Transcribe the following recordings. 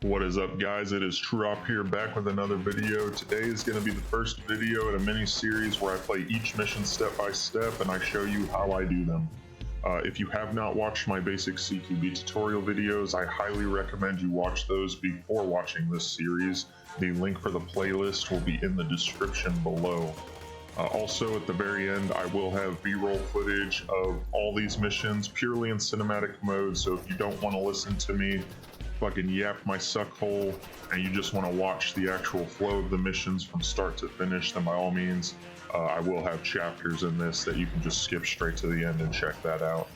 What is up, guys? It is Trop here, back with another video. Today is going to be the first video in a mini-series where I play each mission step by step and I show you how I do them. If you have not watched my basic CQB tutorial videos, I highly recommend you watch those before watching this series. The link for the playlist will be in the description below. Also, at the very end, I will have B-roll footage of all these missions purely in cinematic mode, so if you don't want to listen to me fucking yap my suck hole and you just want to watch the actual flow of the missions from start to finish, then by all means I will have chapters in this that you can just skip straight to the end and check that out.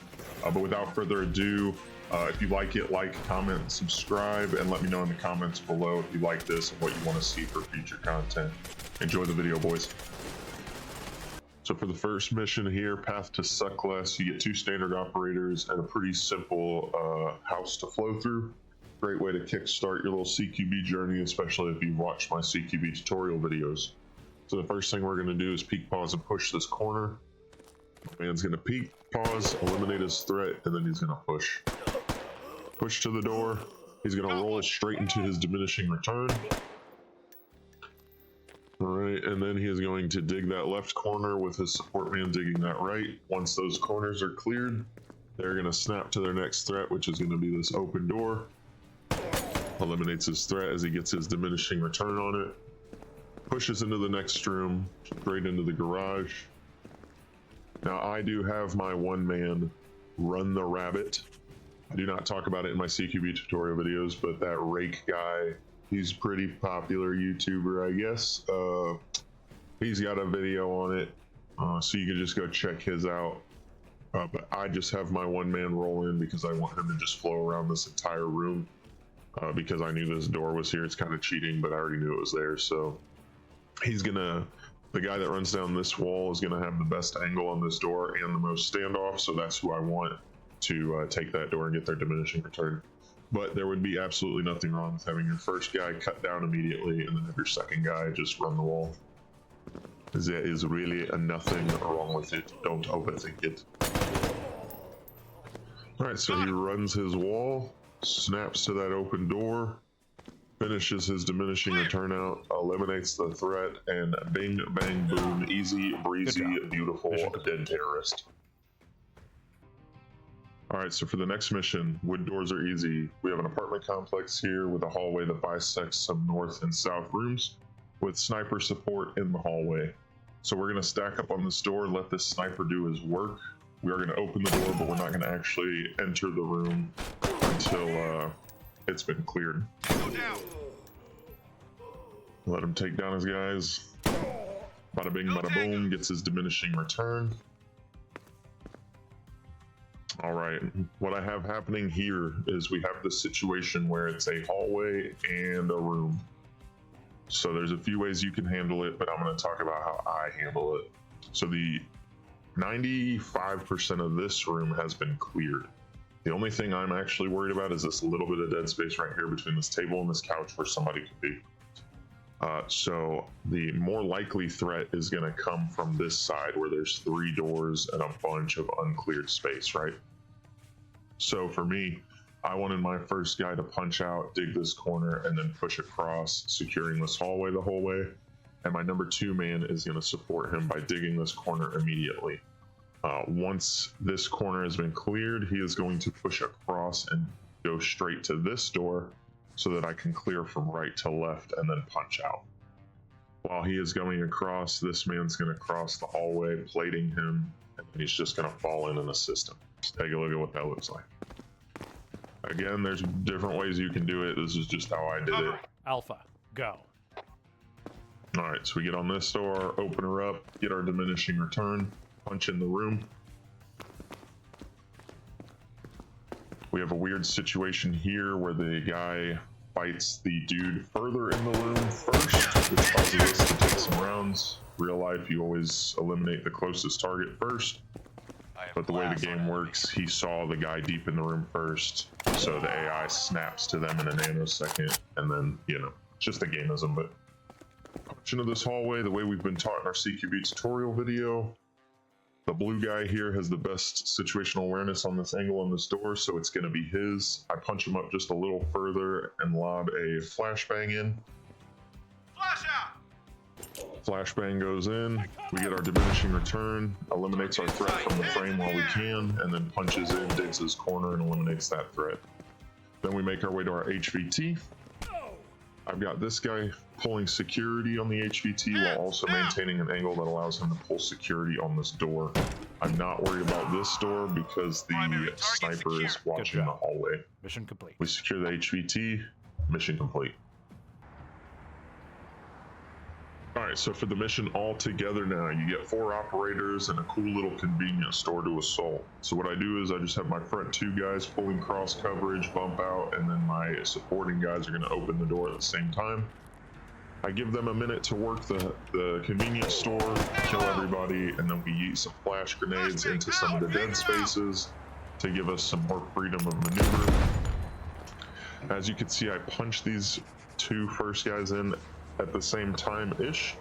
But without further ado, if you like it, like, comment, subscribe, and let me know in the comments below if you like this and what you want to see for future content. Enjoy the video, boys. So for the first mission here, Path to Suckless, you get 2 standard operators and a pretty simple house to flow through. Great way to kickstart your little CQB journey, especially if you've watched my CQB tutorial videos. So the first thing we're going to do is peek, pause, and push this corner. The man's going to peek, pause, eliminate his threat, and then he's going to push. Push to the door. He's going to roll straight into his diminishing return. Alright, and then he is going to dig that left corner with his support man digging that right. Once those corners are cleared, they're going to snap to their next threat, which is going to be this open door. Eliminates his threat as he gets his diminishing return on it. Pushes into the next room, straight into the garage. Now I do have my one-man Run the Rabbit. I do not talk about it in my CQB tutorial videos, but that rake guy, he's a pretty popular YouTuber, I guess. He's got a video on it, so you can just go check his out. But I just have my one-man roll in because I want him to just flow around this entire room. Because I knew this door was here. It's kind of cheating, but I already knew it was there. So the guy that runs down this wall is gonna have the best angle on this door and the most standoff. So that's who I want to take that door and get their diminishing return. But there would be absolutely nothing wrong with having your first guy cut down immediately and then have your second guy just run the wall. There is really nothing wrong with it. Don't overthink it. All right, so he runs his wall. Snaps to that open door, finishes his diminishing return out, eliminates the threat, and bing, bang, boom, easy, breezy, beautiful, dead terrorist. Alright, so for the next mission, wood doors are easy. We have an apartment complex here with a hallway that bisects some north and south rooms with sniper support in the hallway. So we're going to stack up on this door, let this sniper do his work. We are going to open the door, but we're not going to actually enter the room until it's been cleared. Let him take down his guys. Bada bing, bada boom, gets his diminishing return. Alright, what I have happening here is we have this situation where it's a hallway and a room. So there's a few ways you can handle it, but I'm going to talk about how I handle it. So the 95% of this room has been cleared. The only thing I'm actually worried about is this little bit of dead space right here between this table and this couch where somebody could be. So the more likely threat is going to come from this side where there's 3 doors and a bunch of uncleared space, right? So for me, I wanted my first guy to punch out, dig this corner, and then push across, securing this hallway the whole way. And my number 2 man is going to support him by digging this corner immediately. Once this corner has been cleared, he is going to push across and go straight to this door so that I can clear from right to left and then punch out. While he is going across, this man's going to cross the hallway, plating him, and then he's just going to fall in and assist him. Take a look at what that looks like. Again, there's different ways you can do it. This is just how I did it. Alpha, go. Alright, so we get on this door, open her up, get our diminishing return, punch in the room. We have a weird situation here where the guy fights the dude further in the room first, which causes us to take some rounds. Real life, you always eliminate the closest target first. But the way the game works, he saw the guy deep in the room first, so the AI snaps to them in a nanosecond, and then, you know, it's just a gameism, but punch into this hallway the way we've been taught in our CQB tutorial video. The blue guy here has the best situational awareness on this angle on this door, so it's going to be his. I punch him up just a little further and lob a flashbang in. Flash out! Flashbang goes in, we get our diminishing return, eliminates our threat from the frame while we can, and then punches in, digs his corner, and eliminates that threat. Then we make our way to our HVT. I've got this guy pulling security on the HVT while also maintaining an angle that allows him to pull security on this door. I'm not worried about this door because the sniper is watching the hallway. Mission complete. We secure the HVT, mission complete. Alright, so for the mission all together now, you get 4 operators and a cool little convenience store to assault. So what I do is I just have my front 2 guys pulling cross coverage, bump out, and then my supporting guys are going to open the door at the same time. I give them a minute to work the convenience store, kill everybody, and then we use some flash grenades into some of the dead spaces to give us some more freedom of maneuver. As you can see, I punch these 2 first guys in at the same time-ish,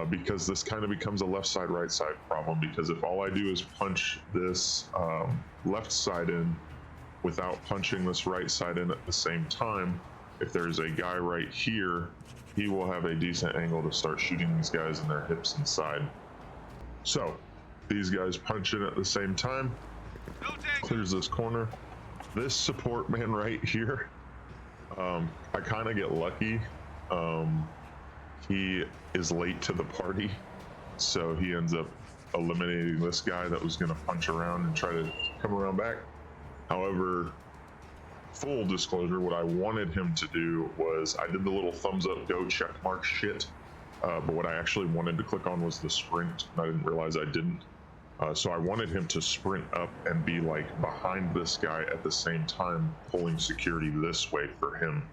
because this kind of becomes a left side, right side problem, because if all I do is punch this left side in without punching this right side in at the same time, if there's a guy right here, he will have a decent angle to start shooting these guys in their hips and side. So these guys punch in at the same time, clears this corner. This support man right here, I kind of get lucky. He is late to the party, so he ends up eliminating this guy that was going to punch around and try to come around back. However, full disclosure, what I wanted him to do was I did the little thumbs up go check mark shit, but what I actually wanted to click on was the sprint, and I didn't realize I didn't. So I wanted him to sprint up and be like behind this guy at the same time, pulling security this way for him.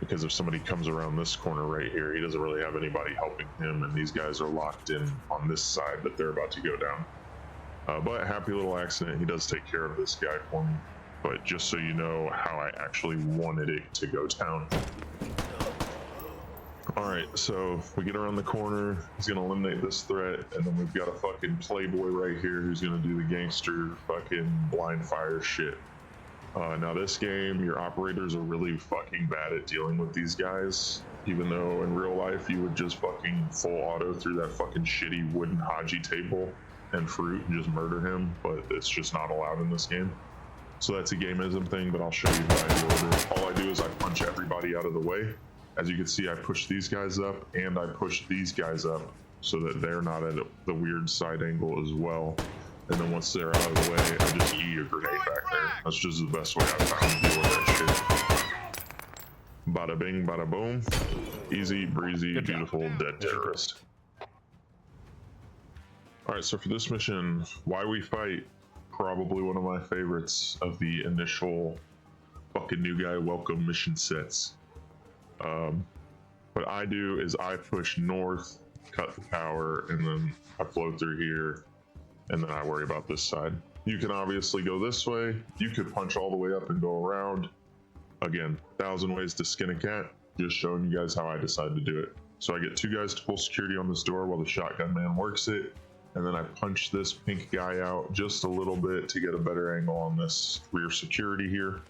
Because if somebody comes around this corner right here, he doesn't really have anybody helping him, and these guys are locked in on this side that they're about to go down. But happy little accident, he does take care of this guy for me. But just so you know how I actually wanted it to go down. Alright, so we get around the corner, he's gonna eliminate this threat, and then we've got a fucking playboy right here who's gonna do the gangster fucking blind fire shit. Now this game, your operators are really fucking bad at dealing with these guys, even though in real life you would just fucking full auto through that fucking shitty wooden Haji table and fruit and just murder him, but it's just not allowed in this game. So that's a gameism thing, but I'll show you how I do it. All I do is I punch everybody out of the way. As you can see, I push these guys up and I push these guys up so that they're not at the weird side angle as well. And then once they're out of the way, I just eat a grenade back there. That's just the best way I've found to deal with that shit. Bada bing, bada boom. Easy, breezy, beautiful, dead terrorist. Alright, so for this mission, Why We Fight, probably one of my favorites of the initial fucking new guy welcome mission sets. What I do is I push north, cut the power, and then I flow through here. And then I worry about this side. You can obviously go this way. You could punch all the way up and go around. Again, 1,000 ways to skin a cat. Just showing you guys how I decide to do it. So I get 2 guys to pull security on this door while the shotgun man works it. And then I punch this pink guy out just a little bit to get a better angle on this rear security here.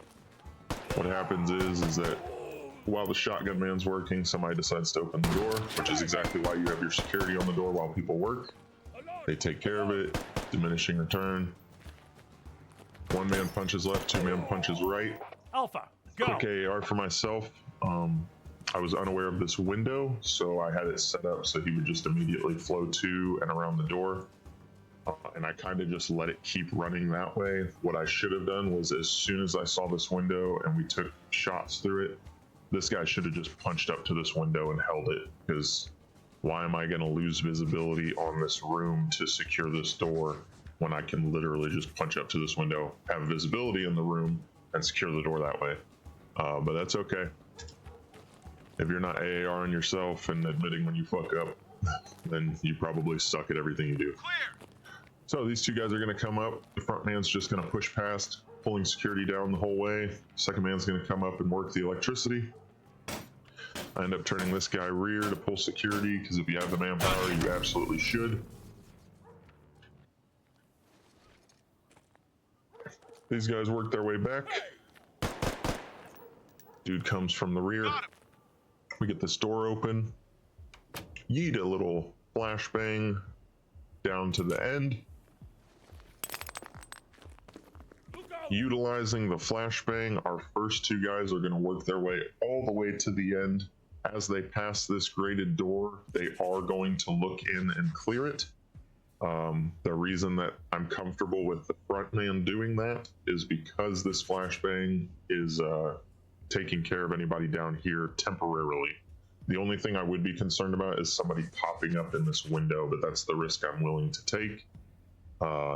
What happens is that while the shotgun man's working, somebody decides to open the door, which is exactly why you have your security on the door while people work. They take care of it, diminishing return. 1 man punches left, 2 man punches right. Alpha, go! Quick AR for myself. I was unaware of this window, so I had it set up so he would just immediately flow to and around the door. And I kind of just let it keep running that way. What I should have done was as soon as I saw this window and we took shots through it, this guy should have just punched up to this window and held it, because why am I going to lose visibility on this room to secure this door when I can literally just punch up to this window, have visibility in the room, and secure the door that way? But that's okay. If you're not AARing yourself and admitting when you fuck up, then you probably suck at everything you do. Clear. So these 2 guys are going to come up. The front man's just going to push past, pulling security down the whole way. Second man's going to come up and work the electricity. I end up turning this guy rear to pull security, because if you have the manpower, you absolutely should. These guys work their way back. Dude comes from the rear. Got him. We get this door open. Yeet a little flashbang down to the end. Utilizing the flashbang, our first two guys are going to work their way all the way to the end. As they pass this grated door, they are going to look in and clear it. The reason that I'm comfortable with the front man doing that is because this flashbang is taking care of anybody down here temporarily. The only thing I would be concerned about is somebody popping up in this window, but that's the risk I'm willing to take.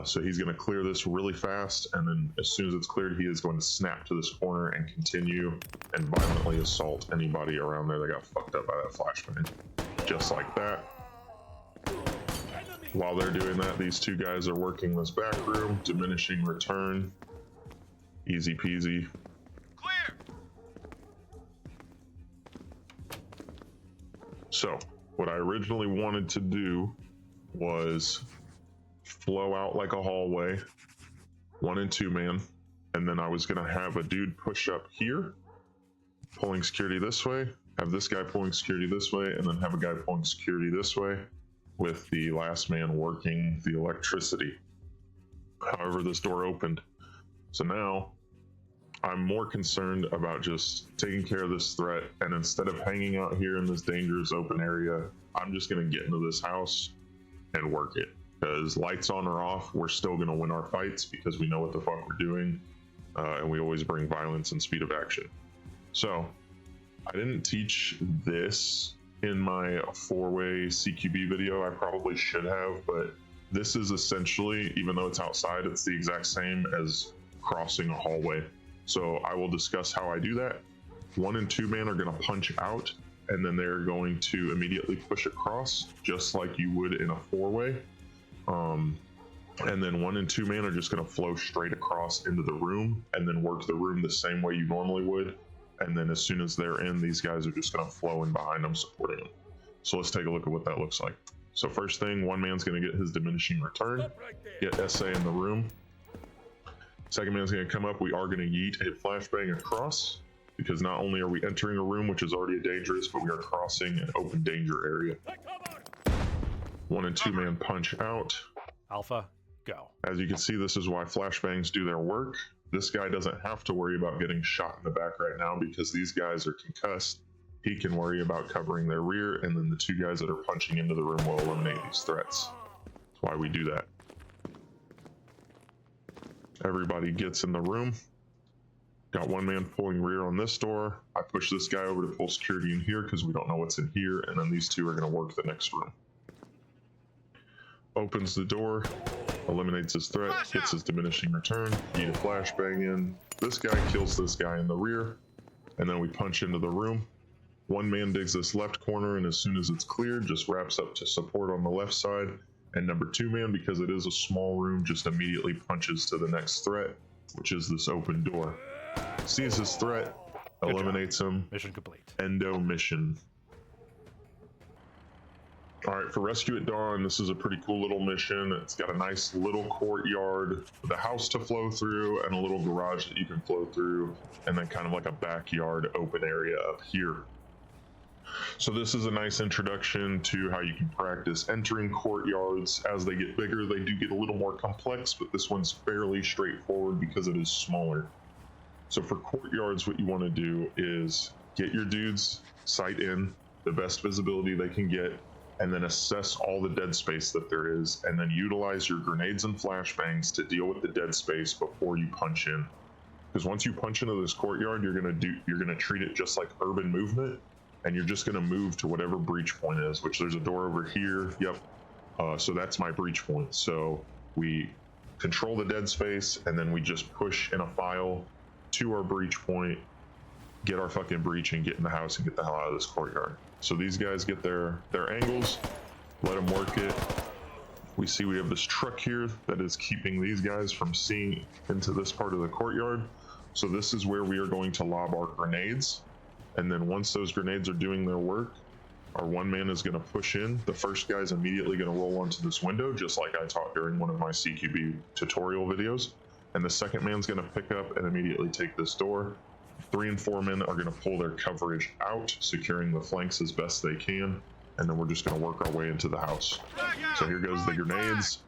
So he's going to clear this really fast, and then as soon as it's cleared, he is going to snap to this corner and continue and violently assault anybody around there that got fucked up by that flashbang. Just like that. While they're doing that, these two guys are working this back room, diminishing return. Easy peasy. Clear. So, what I originally wanted to do was flow out like a hallway, 1 and 2 man, and then I was gonna have a dude push up here, pulling security this way, have this guy pulling security this way, and then have a guy pulling security this way, with the last man working the electricity. However, this door opened. So now I'm more concerned about just taking care of this threat, and instead of hanging out here in this dangerous open area, I'm just gonna get into this house and work it. Because lights on or off, we're still gonna win our fights because we know what the fuck we're doing, and we always bring violence and speed of action. So I didn't teach this in my 4-way CQB video. I probably should have, but this is essentially, even though it's outside, it's the exact same as crossing a hallway. So I will discuss how I do that. 1 and 2 man are going to punch out, and then they're going to immediately push across, just like you would in a 4-way. And then 1 and 2 man are just going to flow straight across into the room, and then work the room the same way you normally would. And then as soon as they're in, these guys are just going to flow in behind them, supporting them. So let's take a look at what that looks like. So first thing, 1 man's going to get his diminishing return, get SA in the room. Second man's going to come up. We are going to yeet a flashbang across, because not only are we entering a room, which is already dangerous, but we are crossing an open danger area. 1 and 2 man punch out. Alpha, go. As you can see, this is why flashbangs do their work. This guy doesn't have to worry about getting shot in the back right now because these guys are concussed. He can worry about covering their rear, and then the 2 guys that are punching into the room will eliminate these threats. That's why we do that. Everybody gets in the room. Got 1 man pulling rear on this door. I push this guy over to pull security in here because we don't know what's in here, and then these 2 are going to work the next room. Opens the door, eliminates his threat, gets his diminishing return, need a flashbang in. This guy kills this guy in the rear, and then we punch into the room. 1 man digs this left corner, and as soon as it's cleared, just wraps up to support on the left side. And number 2 man, because it is a small room, just immediately punches to the next threat, which is this open door. Sees his threat, eliminates him. Mission complete. Endo mission. All right, for Rescue at Dawn, this is a pretty cool little mission. It's got a nice little courtyard with a house to flow through and a little garage that you can flow through, and then kind of like a backyard open area up here. So this is a nice introduction to how you can practice entering courtyards. As they get bigger, they do get a little more complex, but this one's fairly straightforward because it is smaller. So for courtyards, what you want to do is get your dudes sight in, the best visibility they can get, and then assess all the dead space that there is, and then utilize your grenades and flashbangs to deal with the dead space before you punch in. Because once you punch into this courtyard, you're gonna treat it just like urban movement, and you're just gonna move to whatever breach point is, which there's a door over here. Yep. So that's my breach point. So we control the dead space, and then we just push in a file to our breach point, get our fucking breach, and get in the house and get the hell out of this courtyard. So these guys get their angles, let them work it. We see we have this truck here that is keeping these guys from seeing into this part of the courtyard. So this is where we are going to lob our grenades. And then once those grenades are doing their work, our 1 man is going to push in. The first guy is immediately going to roll onto this window, just like I taught during one of my CQB tutorial videos. and the second man's going to pick up and immediately take this door. 3 and 4 men are going to pull their coverage out, securing the flanks as best they can, and then we're just going to work our way into the house. So here goes the grenades.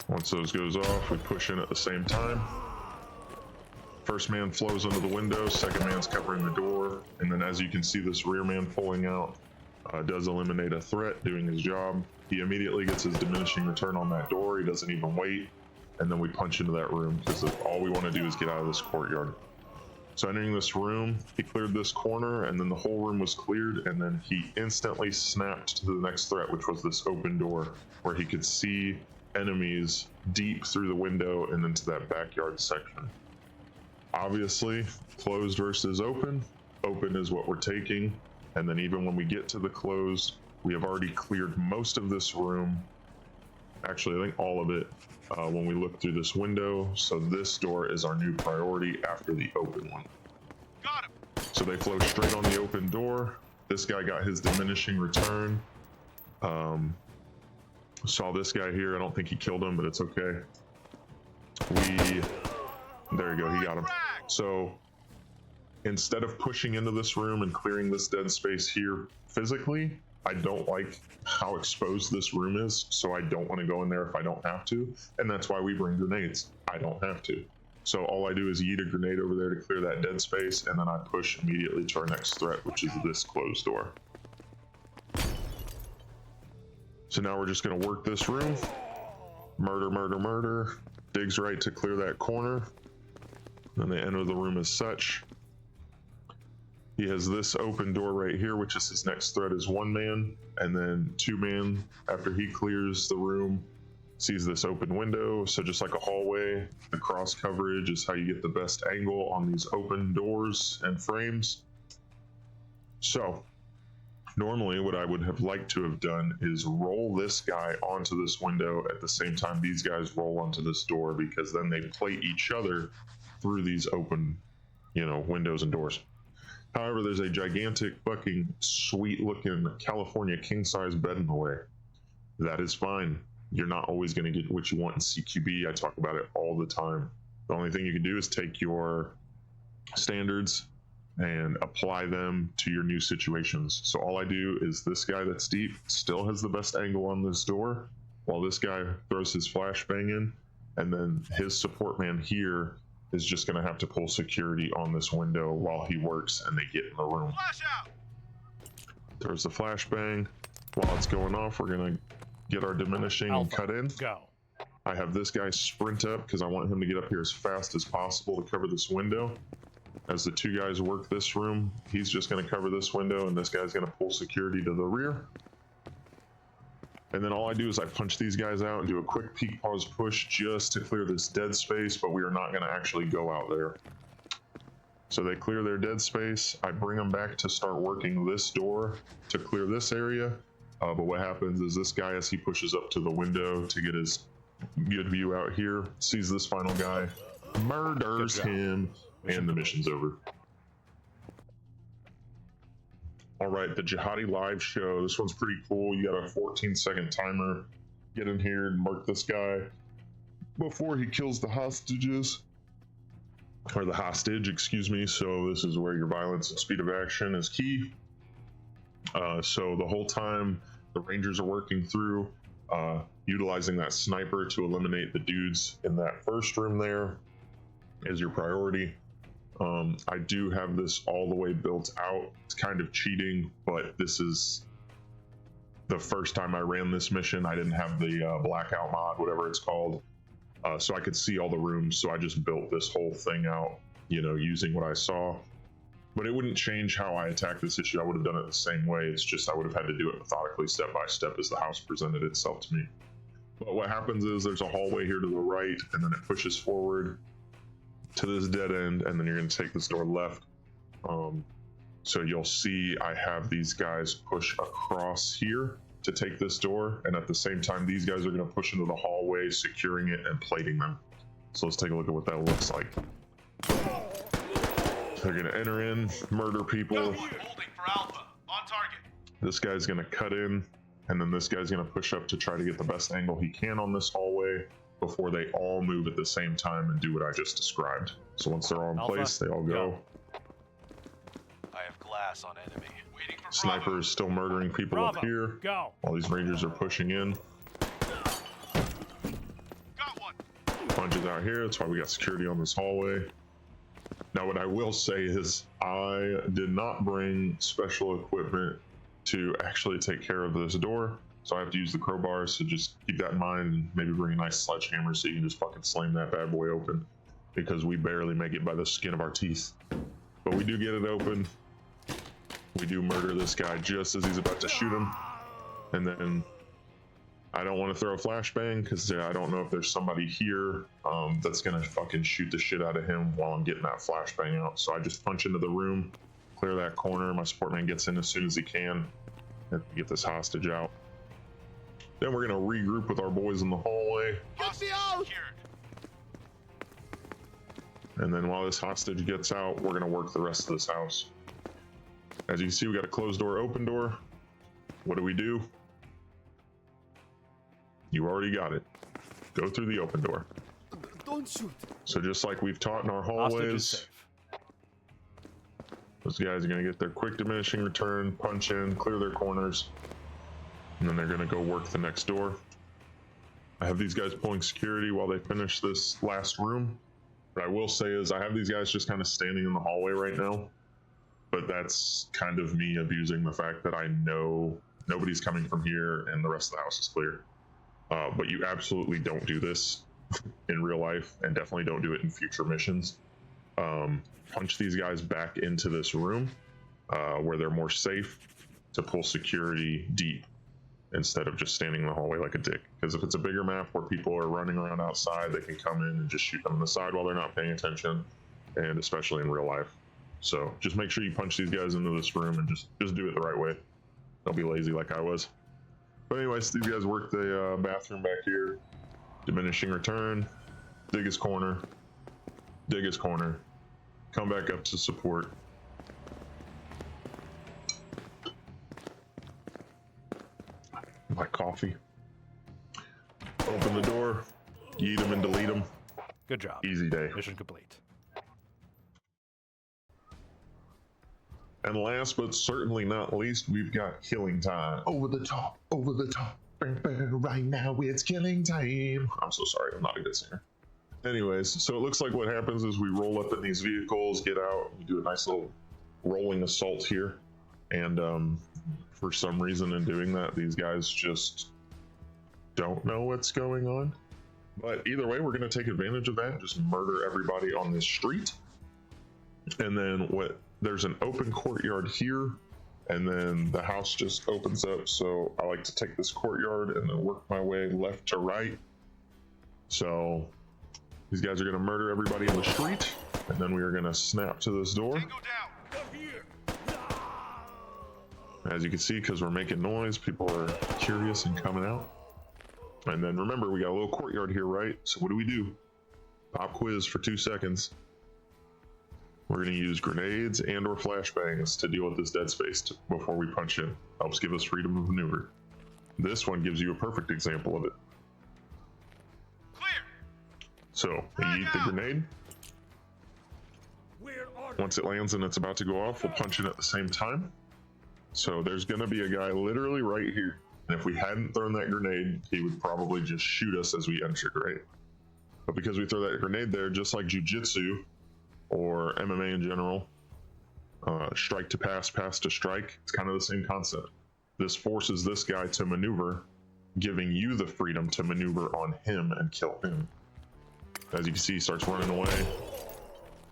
Once those goes off, we push in at the same time. First man flows under the window, second man's covering the door, and then as you can see, this rear man pulling out does eliminate a threat, doing his job. He immediately gets his diminishing return on that door. He doesn't even wait, and then we punch into that room because all we want to do is get out of this courtyard. So entering this room, he cleared this corner, and then the whole room was cleared, and then he instantly snapped to the next threat, which was this open door, where he could see enemies deep through the window and into that backyard section. Obviously, closed versus open. Open is what we're taking, and then even when we get to the closed, we have already cleared most of this room. Actually, I think all of it when we look through this window. So this door is our new priority after the open one. Got him. So they flow straight on the open door. This guy got his diminishing return. Saw this guy here. I don't think he killed him, but it's okay. There you go, he got him. So instead of pushing into this room and clearing this dead space here physically, I don't like how exposed this room is, so I don't want to go in there if I don't have to, and that's why we bring grenades. I don't have to. So all I do is yeet a grenade over there to clear that dead space, and then I push immediately to our next threat, which is this closed door. So now we're just going to work this room. Murder, murder, murder. Digs right to clear that corner. Then they enter the room as such. He has this open door right here, which is his next threat is 1 man, and then 2 man after he clears the room, sees this open window. So just like a hallway, the cross coverage is how you get the best angle on these open doors and frames. So normally what I would have liked to have done is roll this guy onto this window at the same time these guys roll onto this door, because then they plate each other through these open, windows and doors. However, there's a gigantic fucking sweet looking California king size bed in the way. That is fine. You're not always going to get what you want in CQB. I talk about it all the time. The only thing you can do is take your standards and apply them to your new situations. So all I do is this guy that's deep still has the best angle on this door, while this guy throws his flashbang in, and then his support man here is just going to have to pull security on this window while he works and they get in the room. Flash out. There's the flashbang. While it's going off, we're going to get our diminishing and Alpha, cut in. Go. I have this guy sprint up because I want him to get up here as fast as possible to cover this window. As the 2 guys work this room, he's just going to cover this window, and this guy's going to pull security to the rear. And then all I do is I punch these guys out and do a quick peek, pause, push just to clear this dead space, but we are not going to actually go out there. So they clear their dead space. I bring them back to start working this door to clear this area. But what happens is this guy, as he pushes up to the window to get his good view out here, sees this final guy, murders him, and the mission's over. All right, the Jihadi live show. This one's pretty cool. You got a 14-second timer. Get in here and mark this guy before he kills the hostages. Or the hostage, excuse me. So this is where your violence and speed of action is key. So the whole time the Rangers are working through, utilizing that sniper to eliminate the dudes in that first room there is your priority. I do have this all the way built out. It's kind of cheating, but this is the first time I ran this mission. I didn't have the blackout mod, whatever it's called, so I could see all the rooms. So I just built this whole thing out, using what I saw. But it wouldn't change how I attack this issue. I would have done it the same way. It's just I would have had to do it methodically, step by step, as the house presented itself to me. But what happens is there's a hallway here to the right, and then it pushes forward to this dead end, and then you're going to take this door left. So you'll see I have these guys push across here to take this door, and at the same time these guys are going to push into the hallway, securing it and plating them. So let's take a look at what that looks like. They're going to enter in, murder people. Holding for Alpha. On target. This guy's going to cut in, and then this guy's going to push up to try to get the best angle he can on this hallway before they all move at the same time and do what I just described. So once they're all in Alpha, place, they all go. I have glass on enemy. Waiting for Sniper is still murdering people Bravo, up here go. while these Rangers are pushing in. Got one. Punches out here. That's why we got security on this hallway. Now, what I will say is I did not bring special equipment to actually take care of this door. So I have to use the crowbars, so just keep that in mind and maybe bring a nice sledgehammer so you can just fucking slam that bad boy open, because we barely make it by the skin of our teeth. But we do get it open. We do murder this guy just as he's about to shoot him. And then I don't want to throw a flashbang because I don't know if there's somebody here that's going to fucking shoot the shit out of him while I'm getting that flashbang out. So I just punch into the room, clear that corner. My support man gets in as soon as he can and get this hostage out. Then we're going to regroup with our boys in the hallway. Hostage secured. And then while this hostage gets out, we're going to work the rest of this house. As you can see, we got a closed door, open door. What do? You already got it. Go through the open door. Don't shoot. So just like we've taught in our Hostage is hallways, safe. those guys are going to get their quick diminishing return, punch in, clear their corners, and then they're going to go work the next door. I have these guys pulling security while they finish this last room. What I will say is I have these guys just kind of standing in the hallway right now, but that's kind of me abusing the fact that I know nobody's coming from here and the rest of the house is clear. But you absolutely don't do this in real life, and definitely don't do it in future missions. Punch these guys back into this room where they're more safe to pull security deep instead of just standing in the hallway like a dick. Because if it's a bigger map where people are running around outside, they can come in and just shoot them on the side while they're not paying attention, and especially in real life. So just make sure you punch these guys into this room and just do it the right way. Don't be lazy like I was. But anyways, these guys work the bathroom back here. Diminishing return. Dig his corner. Dig his corner. Come back up to support. My coffee. Open the door. Yeet them and delete them. Good job. Easy day. Mission complete. And last but certainly not least, we've got killing time. Over the top, over the top. Right now it's killing time. I'm so sorry, I'm not a good singer. Anyways, so it looks like what happens is we roll up in these vehicles, get out, we do a nice little rolling assault here. And for some reason in doing that, these guys just don't know what's going on. But either way, we're going to take advantage of that and just murder everybody on this street. And then there's an open courtyard here, and then the house just opens up. So I like to take this courtyard and then work my way left to right. So these guys are going to murder everybody in the street, and then we are going to snap to this door. Tango down. As you can see, because we're making noise, people are curious and coming out. And then remember, we got a little courtyard here, right? So what do? Pop quiz for 2 seconds. We're going to use grenades and or flashbangs to deal with this dead space before we punch in. Helps give us freedom of maneuver. This one gives you a perfect example of it. Clear. So we eat the grenade. Once it lands and it's about to go off, we'll punch in at the same time. So there's going to be a guy literally right here. And if we hadn't thrown that grenade, he would probably just shoot us as we entered, right? But because we throw that grenade there, just like jiu-jitsu or MMA in general, strike to pass, pass to strike, it's kind of the same concept. This forces this guy to maneuver, giving you the freedom to maneuver on him and kill him. As you can see, he starts running away.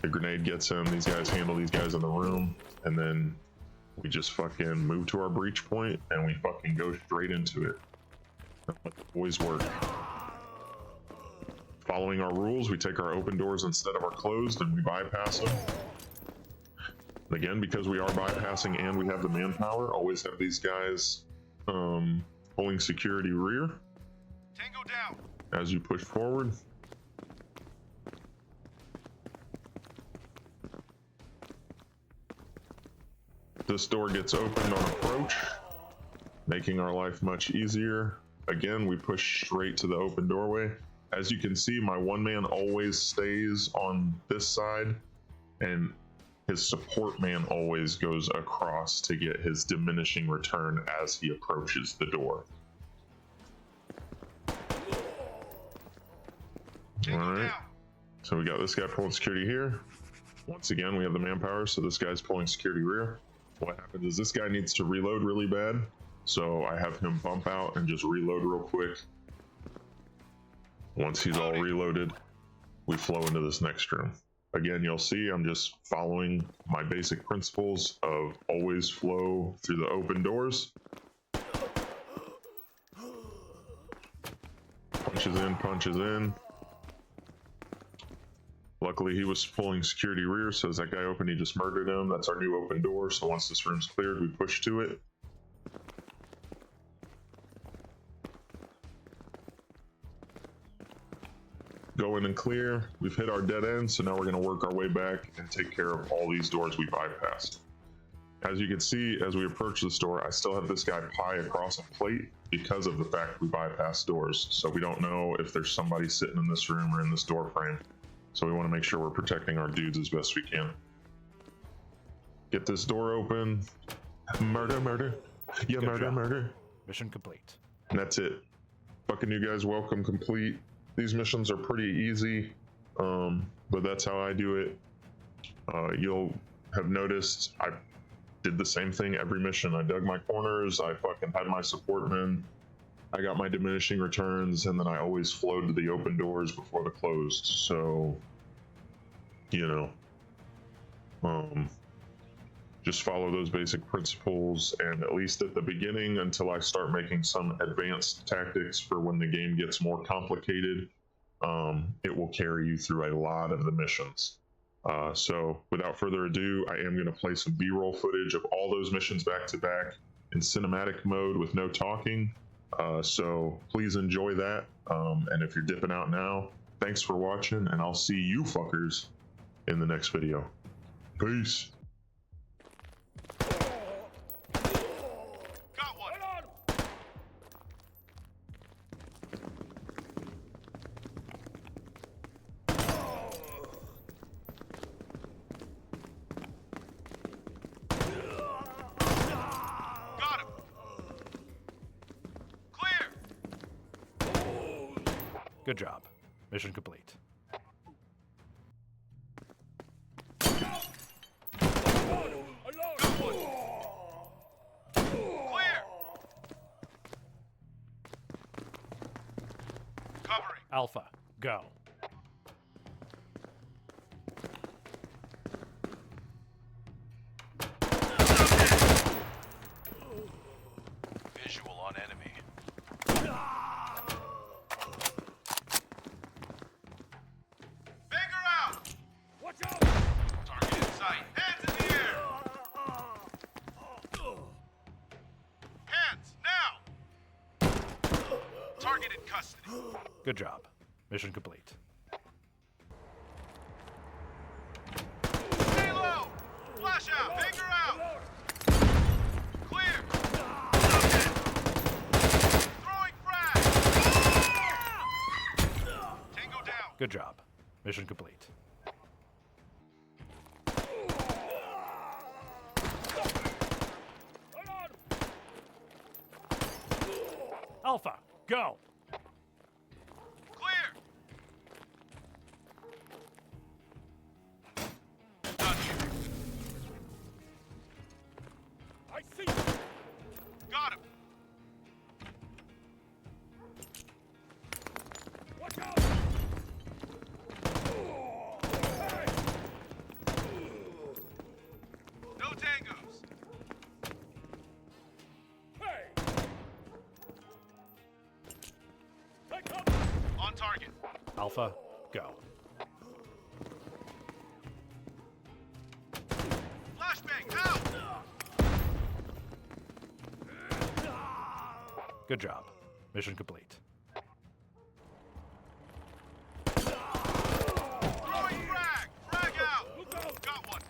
The grenade gets him. These guys handle these guys in the room, and then we just fucking move to our breach point and we fucking go straight into it. Let the boys work. Following our rules, we take our open doors instead of our closed and we bypass them. Again, because we are bypassing and we have the manpower, always have these guys pulling security rear. Tango down. As you push forward. This door gets opened on approach. making our life much easier. Again, we push straight to the open doorway. As you can see, my one man always stays on this side, and his support man always goes across to get his diminishing return as he approaches the door. All right, so we got this guy pulling security here. Once again, we have the manpower, so this guy's pulling security rear. What happens is this guy needs to reload really bad, so I have him bump out and just reload real quick. Once he's all reloaded, we flow into this next room. Again, you'll see I'm just following my basic principles of always flow through the open doors. Punches in, punches in. Luckily, he was pulling security rear, so as that guy opened, he just murdered him. That's our new open door, so once this room's cleared, we push to it. Go in and clear. We've hit our dead end, so now we're going to work our way back and take care of all these doors we bypassed. As you can see, as we approach this door, I still have this guy pie across a plate because of the fact we bypassed doors. So we don't know if there's somebody sitting in this room or in this door frame. So we want to make sure we're protecting our dudes as best we can. Get this door open. Murder, murder. Yeah, Good murder, job. murder. Mission complete. And that's it. Fucking you guys, welcome complete. These missions are pretty easy, but that's how I do it. You'll have noticed I did the same thing every mission. I dug my corners, I fucking had my support men, I got my diminishing returns, and then I always flowed to the open doors before the closed. So, you know, just follow those basic principles, and at least at the beginning, until I start making some advanced tactics for when the game gets more complicated, it will carry you through a lot of the missions. So without further ado, I am going to play some B-roll footage of all those missions back to back in cinematic mode with no talking. So please enjoy that. And if you're dipping out now, thanks for watching, and I'll see you fuckers in the next video. Peace. Got one. Got him. Clear. Good job. Mission complete. Clear. Covering. Alpha, go. Visual on enemy. Banger out. Watch out. Target in sight. Hands in the air. Hands now. Target in custody. Good job. Mission complete. Stay low. Flash out. Banger out. Clear. Throwing frag. Tango down. Good job. Mission complete. Alpha, go. Clear. Done here. I see you. Got him. Watch out. No tangos. On target. Alpha, go. Flashbang out. Good job. Mission complete. Throwing frag. Frag out. Got one.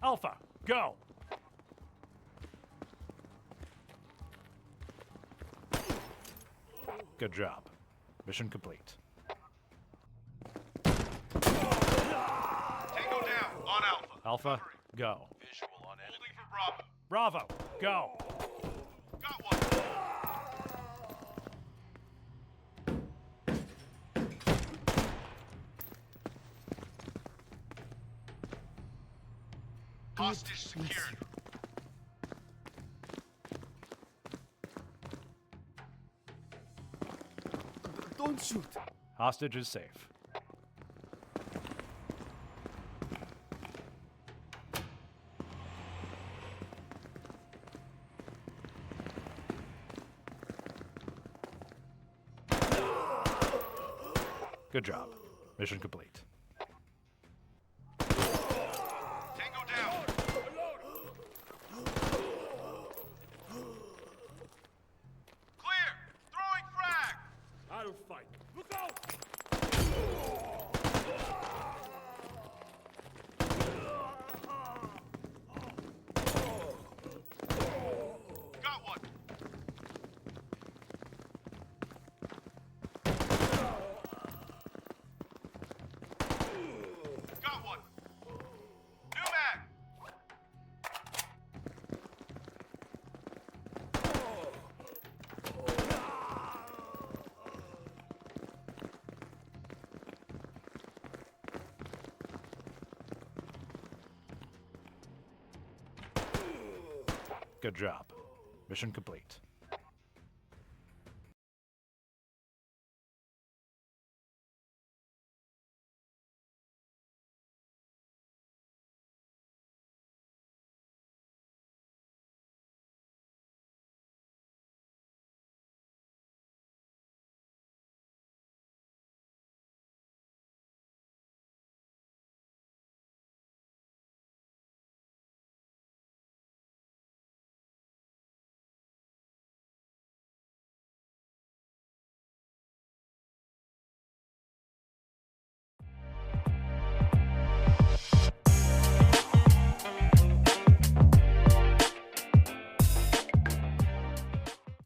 Alpha, go! Good job. Mission complete. Tango down on Alpha. Alpha, go. Visual on enemy. Holding for Bravo. Bravo, go! Got one. Hostage secured. Don't shoot. Hostage is safe. Good job. Mission complete. Tango down. Clear. Throwing frag. I'll fight. Look out! Got one. Got one. New mag. Good job. Mission complete.